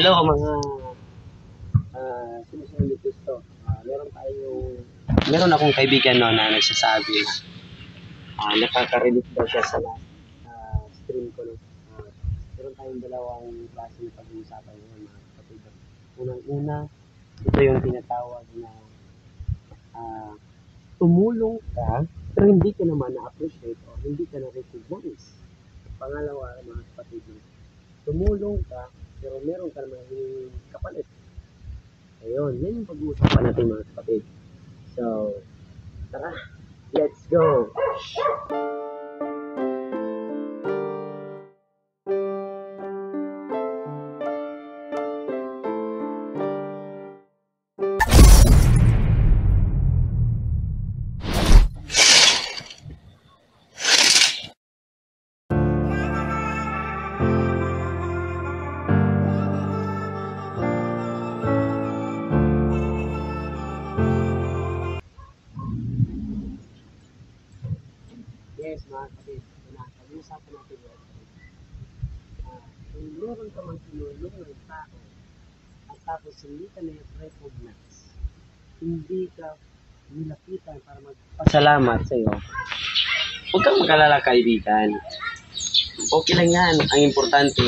Hello mga sumusunod ni Cristo. Meron akong kaibigan no, na nagsasabi na nakaka-relate daw siya sa last stream ko. No? Meron tayong dalawang klase ng pag-uusapan ngayon mga kapatid. Unang-una, ito yung tinatawag na tumulong ka pero hindi ka naman na-appreciate o hindi ka na-recognize. Pangalawa, mga kapatid, tumulong ka pero meron ka naman kapalit. Ayun, yan yung pag-uusapan natin mga kapatid. So, tara, let's go! Yes, mga kapatid, pag-uusapan natin yun. Kung meron ka mang tinulong ng tao at tapos hindi ka na-recognize, hindi ka nilapitan para magpasalamat sa iyo, huwag kang mag-alala kaibigan. Okay lang yan. Ang importante,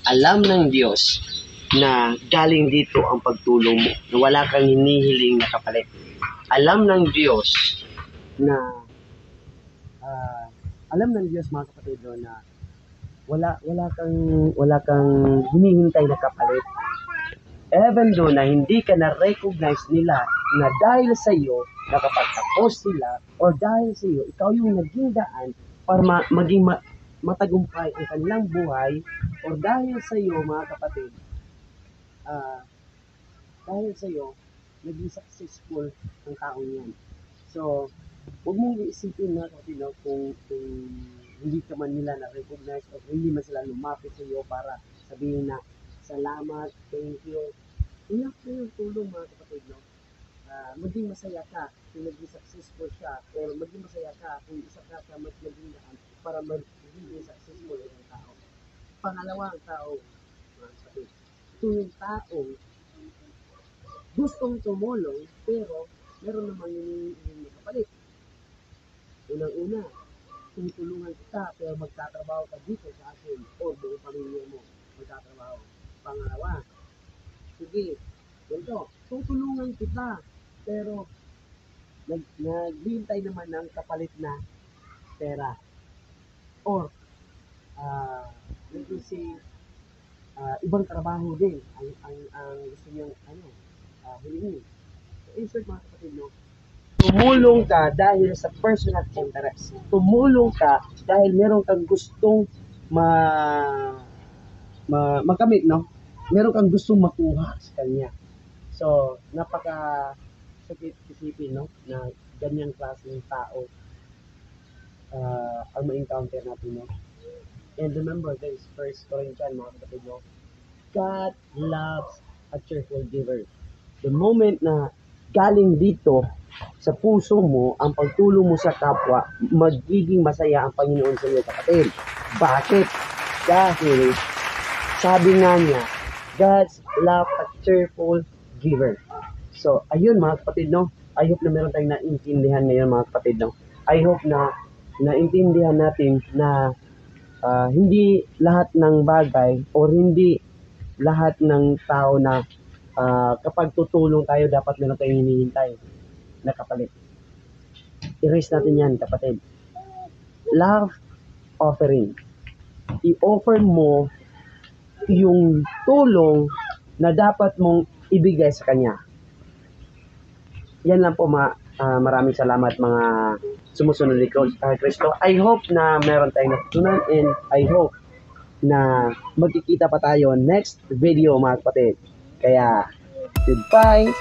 alam ng Diyos na galing dito ang pagtulong mo, na wala kang hinihiling na kapalit. Alam ng Diyos na alam ng Diyos mga kapatid na wala kang hinihintay na kapalit. Even though na hindi ka na-recognize nila na dahil sa iyo nakapagtapos sila or dahil sa iyo ikaw yung naging daan para maging matagumpay ang kanilang buhay, or dahil sa iyo mga kapatid dahil sa iyo naging successful ang taong yan. So huwag mong iisipin na kung hindi ka man nila na-recognize o hindi man sila lumapit sa iyo para sabihin na salamat, thank you. Enough na yung tulong mga kapatid, no? Maging masaya ka kung naging successful siya, or maging masaya ka kung isa ka maging daan para maging successful yung tao. Pangalawa, ang tao, mga kapatid, ito yung taong gustong tumulong pero meron namang yung kapalit. Unang-una, tutulungan kita pero magtatrabaho ka dito sa akin o buong pamilya mo magtatrabaho. Pangalawa, sige, ganito, tutulungan kita pero naghihintay naman ng kapalit na pera. Or, ibang trabaho din ang gusto niyang hilingin. So, insert mga kapatid, no? Tumulong ka dahil sa personal interest. Tumulong ka dahil meron kang gustong makamit, no? Meron kang gustong makuha sa kanya. So, napaka-sakit isipin, no? Na ganyang klaseng tao ang ma-encounter natin, no? And remember, guys, 1 Corinthians, mga kapatid, no? God loves a cheerful giver. The moment na galing dito sa puso mo ang pagtulong mo sa kapwa, magiging masaya ang Panginoon sa iyo, kapatid. Bakit? Dahil sabi nga niya, God's love a cheerful giver. So, ayun mga kapatid, no? I hope na meron tayong naintindihan ngayon mga kapatid, no? I hope na naintindihan natin na hindi lahat ng bagay or hindi lahat ng tao na kapag tutulong tayo, dapat meron tayong hinihintay na kapalit. I-raise natin yan, kapatid. Love offering. I-offer mo yung tulong na dapat mong ibigay sa kanya. Yan lang po, maraming salamat mga sumusunod ni Cristo. I hope na meron tayong natutunan, and I hope na magkikita pa tayo next video mga kapatid. Kaya, goodbye!